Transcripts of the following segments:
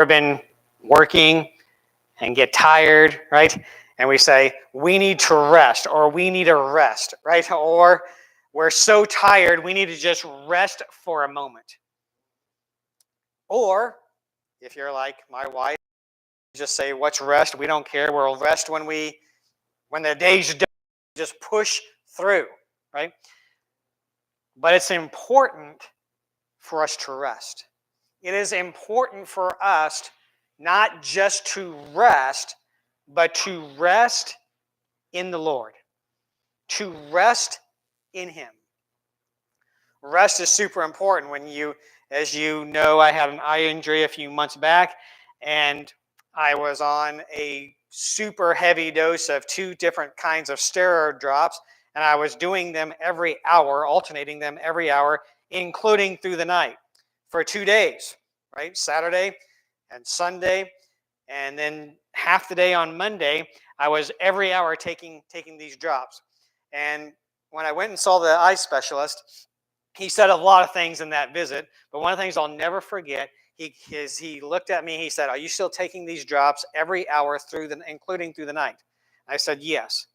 Ever been working and get tired, right? And we say, we need to rest, or we need a rest, right? Or we're so tired, we need to just rest for a moment. Or if you're like my wife, just say, what's rest? We don't care. We'll rest when the day's done, just push through, right? But it's important for us to rest. It is important for us not just to rest, but to rest in the Lord, to rest in Him. Rest is super important. As you know, I had an eye injury a few months back, and I was on a super heavy dose of 2 different kinds of steroid drops, and I was doing them every hour, alternating them every hour, including through the night for 2 days, right? Saturday and Sunday, and then half the day on Monday, I was every hour taking these drops. And when I went and saw the eye specialist, he said a lot of things in that visit, but one of the things I'll never forget, he looked at me, he said, are you still taking these drops every hour including through the night? I said, yes.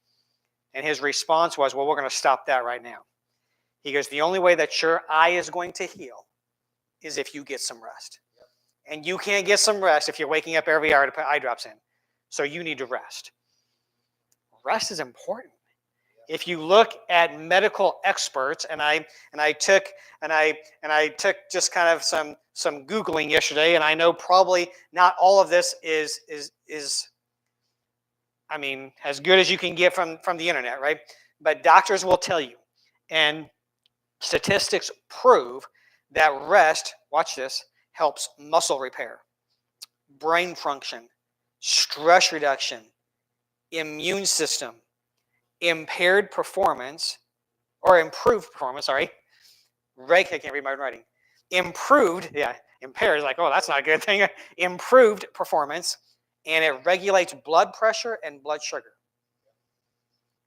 And his response was, well, we're going to stop that right now. He goes, the only way that your eye is going to heal is if you get some rest. And you can't get some rest if you're waking up every hour to put eye drops in. So you need to rest. Rest is important. If you look at medical experts, and I took just kind of some Googling yesterday, and I know probably not all of this is I mean, as good as you can get from the internet, right? But doctors will tell you, and statistics prove that rest, watch this, helps muscle repair, brain function, stress reduction, immune system, improved performance, I can't read my writing. Impaired is like, oh, that's not a good thing. Improved performance, and it regulates blood pressure and blood sugar.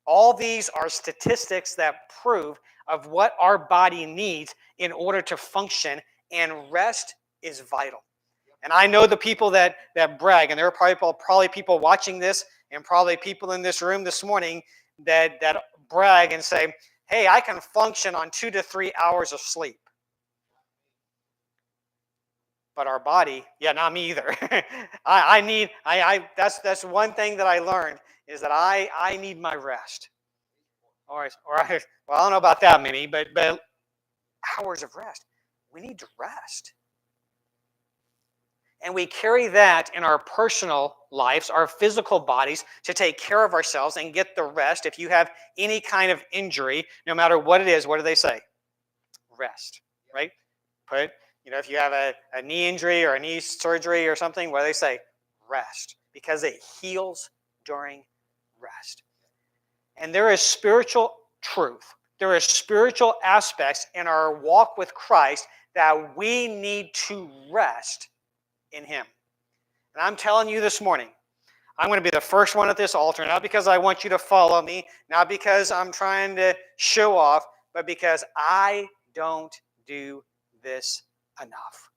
All these are statistics that prove of what our body needs in order to function, and rest is vital. And I know the people that brag, and there are probably people watching this, and probably people in this room this morning that brag and say, hey, I can function on 2 to 3 hours of sleep. But our body, not me either. That's one thing that I learned, is that I need my rest. Well, I don't know about that many, but hours of rest. We need to rest. And we carry that in our personal lives, our physical bodies, to take care of ourselves and get the rest. If you have any kind of injury, no matter what it is, what do they say? Rest, right? If you have a knee injury or a knee surgery or something, what do they say? Rest, because it heals during rest. And there is spiritual truth. There are spiritual aspects in our walk with Christ that we need to rest in Him. And I'm telling you this morning, I'm going to be the first one at this altar, not because I want you to follow me, not because I'm trying to show off, but because I don't do this enough.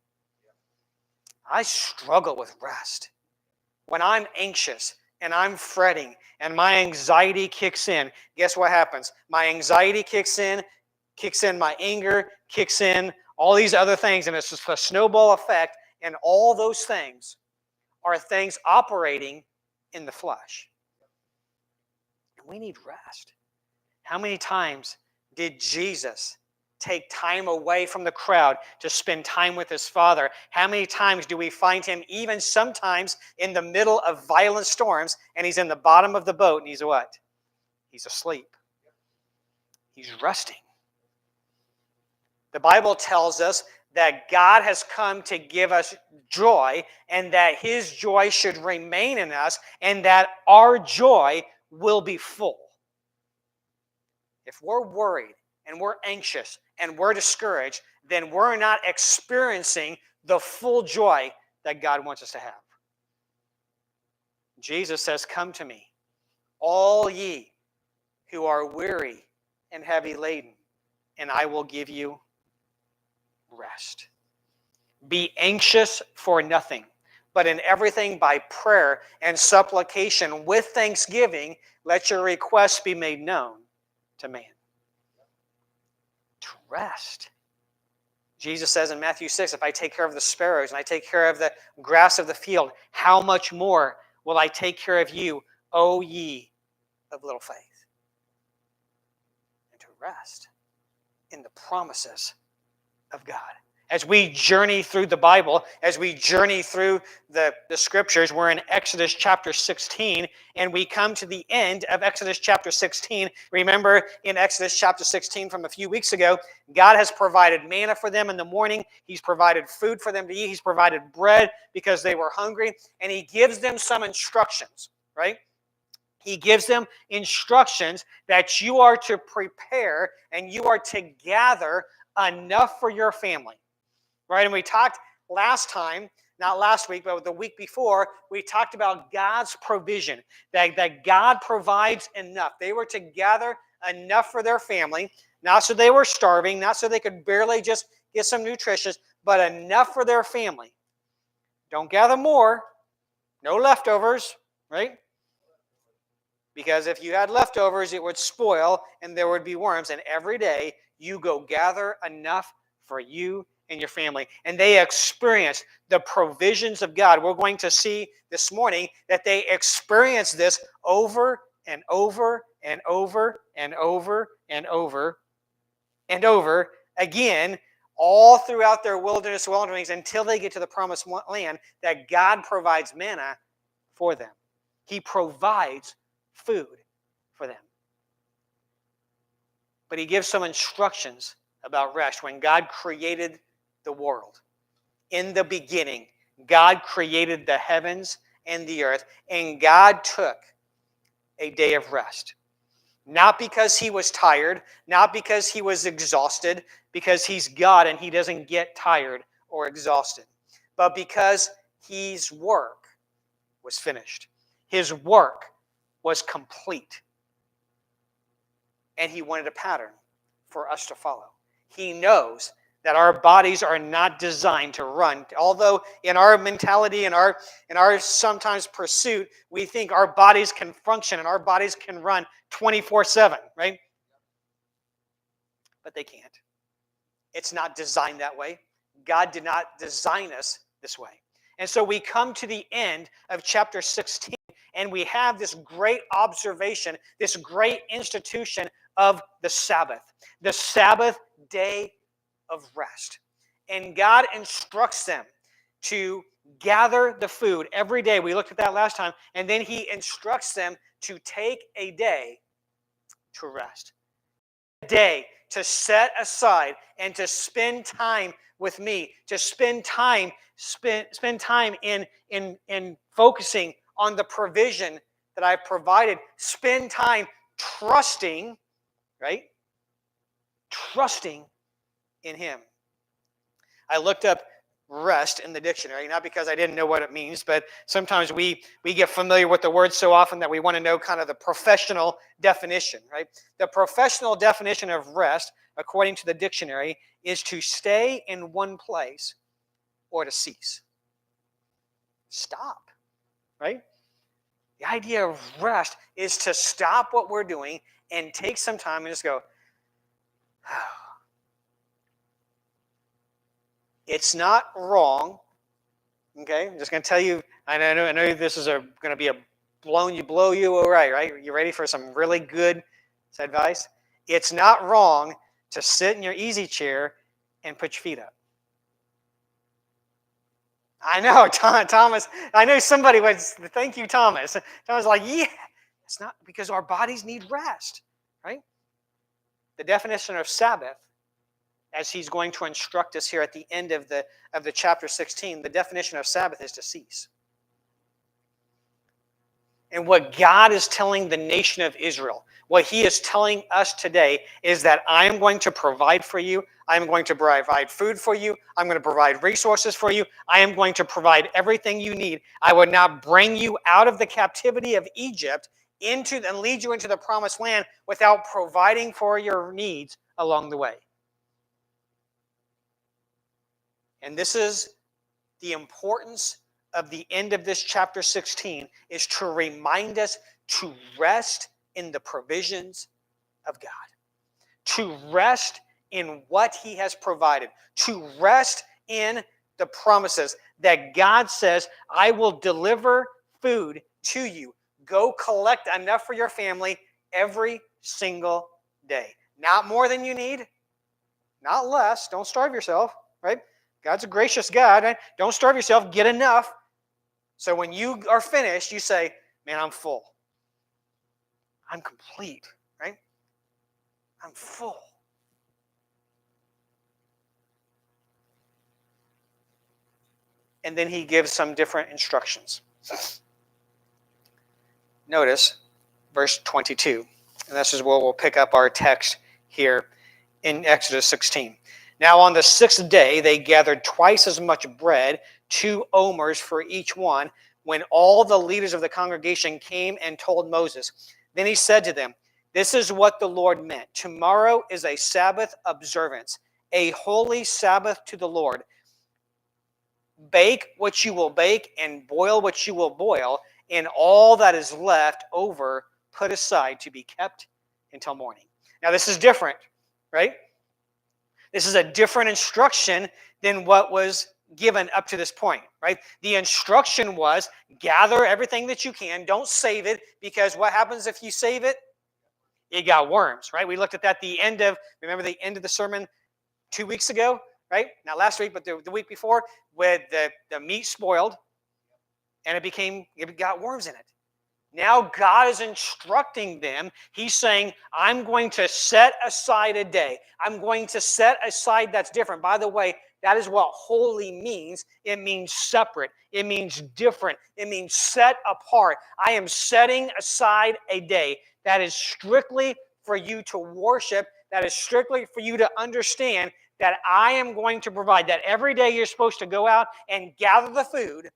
I struggle with rest. When I'm anxious and I'm fretting and my anxiety kicks in, guess what happens? My anxiety kicks in my anger, kicks in all these other things, and it's just a snowball effect. And all those things are things operating in the flesh. And we need rest. How many times did Jesus take time away from the crowd to spend time with His Father? How many times do we find Him even sometimes in the middle of violent storms, and He's in the bottom of the boat, and He's what? He's asleep. He's resting. The Bible tells us that God has come to give us joy, and that His joy should remain in us, and that our joy will be full. If we're worried and we're anxious and we're discouraged, then we're not experiencing the full joy that God wants us to have. Jesus says, come to me, all ye who are weary and heavy laden, and I will give you rest. Be anxious for nothing, But in everything by prayer and supplication with thanksgiving, let your requests be made known to man. To rest. Jesus says in Matthew 6, if I take care of the sparrows and I take care of the grass of the field, how much more will I take care of you, O ye of little faith? And to rest in the promises of God. As we journey through the Bible, as we journey through the scriptures, we're in Exodus chapter 16, and we come to the end of Exodus chapter 16. Remember in Exodus chapter 16 from a few weeks ago, God has provided manna for them in the morning. He's provided food for them to eat. He's provided bread because they were hungry, and he gives them some instructions, right? He gives them instructions that you are to prepare and you are to gather enough for your family. Right, and we talked last time, not last week, but the week before, we talked about God's provision, that God provides enough. They were to gather enough for their family, not so they were starving, not so they could barely just get some nutrition, but enough for their family. Don't gather more, no leftovers, right? Because if you had leftovers, it would spoil and there would be worms. And every day, you go gather enough for you and your family. And they experience the provisions of God. We're going to see this morning that they experience this over and over and over and over and over and over again, all throughout their wilderness wanderings until they get to the promised land, that God provides manna for them. He provides food for them. But he gives some instructions about rest. When God created the world, in the beginning, God created the heavens and the earth, and God took a day of rest. Not because he was tired, not because he was exhausted, because he's God and he doesn't get tired or exhausted, but because his work was finished. His work was complete. And he wanted a pattern for us to follow. He knows that our bodies are not designed to run. Although in our mentality, in our sometimes pursuit, we think our bodies can function and our bodies can run 24/7, right? But they can't. It's not designed that way. God did not design us this way. And so we come to the end of chapter 16, and we have this great observation, this great institution of the Sabbath day of rest. And God instructs them to gather the food every day. We looked at that last time. And then he instructs them to take a day to rest. A day to set aside and to spend time with me, to spend time in focusing on the provision that I've provided. Spend time trusting, right? Trusting in him. I looked up rest in the dictionary, not because I didn't know what it means, but sometimes we get familiar with the word so often that we want to know kind of the professional definition, right? The professional definition of rest, according to the dictionary, is to stay in one place or to cease. Stop, right? The idea of rest is to stop what we're doing and take some time and just go, oh. It's not wrong, okay? I'm just going to tell you, I know this is going to be blow you away, right? You ready for some really good advice? It's not wrong to sit in your easy chair and put your feet up. I know, Thomas, I know somebody was, thank you, Thomas. Thomas was like, yeah, it's not, because our bodies need rest, right? The definition of Sabbath, as he's going to instruct us here at the end of the chapter 16, the definition of Sabbath is to cease. And what God is telling the nation of Israel, what he is telling us today, is that I am going to provide for you. I am going to provide food for you. I'm going to provide resources for you. I am going to provide everything you need. I would not bring you out of the captivity of Egypt and lead you into the promised land without providing for your needs along the way. And this is the importance of the end of this chapter 16 is to remind us to rest in the provisions of God, to rest in what he has provided, to rest in the promises that God says, I will deliver food to you. Go collect enough for your family every single day. Not more than you need, not less. Don't starve yourself, right? God's a gracious God, right? Don't starve yourself. Get enough. So when you are finished, you say, man, I'm full. I'm complete, right? I'm full. And then he gives some different instructions. Notice verse 22. And this is where we'll pick up our text here in Exodus 16. Now on the sixth day, they gathered twice as much bread, 2 omers for each one, when all the leaders of the congregation came and told Moses. Then he said to them, this is what the Lord meant. Tomorrow is a Sabbath observance, a holy Sabbath to the Lord. Bake what you will bake and boil what you will boil, and all that is left over put aside to be kept until morning. Now this is different, right? This is a different instruction than what was given up to this point, right? The instruction was gather everything that you can. Don't save it, because what happens if you save it? You got worms, right? We looked at that remember the end of the sermon 2 weeks ago, right? Not last week, but the week before, with the meat spoiled and it got worms in it. Now God is instructing them. He's saying, I'm going to set aside a day. I'm going to set aside that's different. By the way, that is what holy means. It means separate. It means different. It means set apart. I am setting aside a day that is strictly for you to worship, that is strictly for you to understand that I am going to provide, that every day you're supposed to go out and gather the food,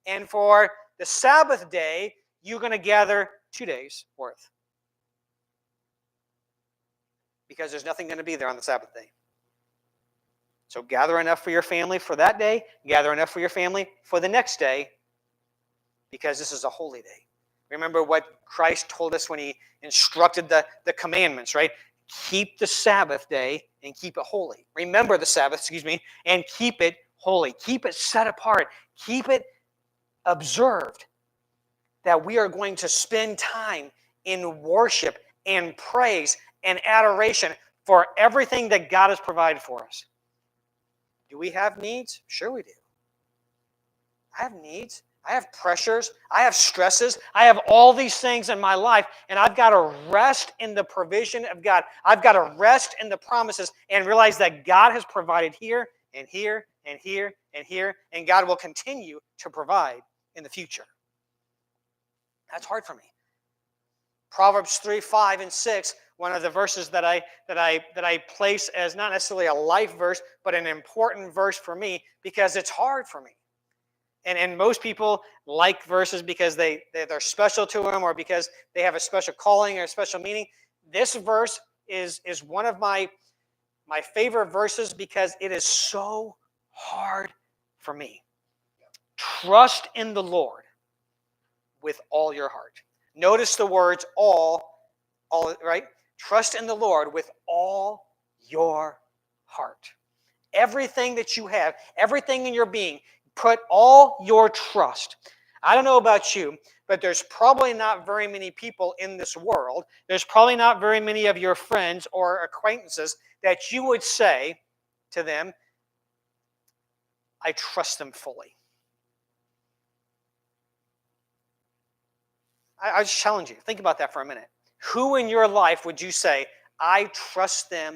and for the Sabbath day, you're going to gather 2 days worth, because there's nothing going to be there on the Sabbath day. So gather enough for your family for that day, gather enough for your family for the next day, because this is a holy day. Remember what Christ told us when he instructed the commandments, right? Keep the Sabbath day and keep it holy. Remember the Sabbath, and keep it holy. Keep it set apart. Keep it observed. That we are going to spend time in worship and praise and adoration for everything that God has provided for us. Do we have needs? Sure we do. I have needs. I have pressures. I have stresses. I have all these things in my life, and I've got to rest in the provision of God. I've got to rest in the promises and realize that God has provided here and here and here and here, and God will continue to provide in the future. That's hard for me. Proverbs 3, 5, and 6, one of the verses that I place as not necessarily a life verse, but an important verse for me, because it's hard for me. And most people like verses because they're special to them, or because they have a special calling or a special meaning. This verse is one of my favorite verses because it is so hard for me. Trust in the Lord with all your heart. Notice the words all, right? Trust in the Lord with all your heart. Everything that you have, everything in your being, put all your trust. I don't know about you, but there's probably not very many people in this world, there's probably not very many of your friends or acquaintances that you would say to them, I trust them fully. I just challenge you. Think about that for a minute. Who in your life would you say, I trust them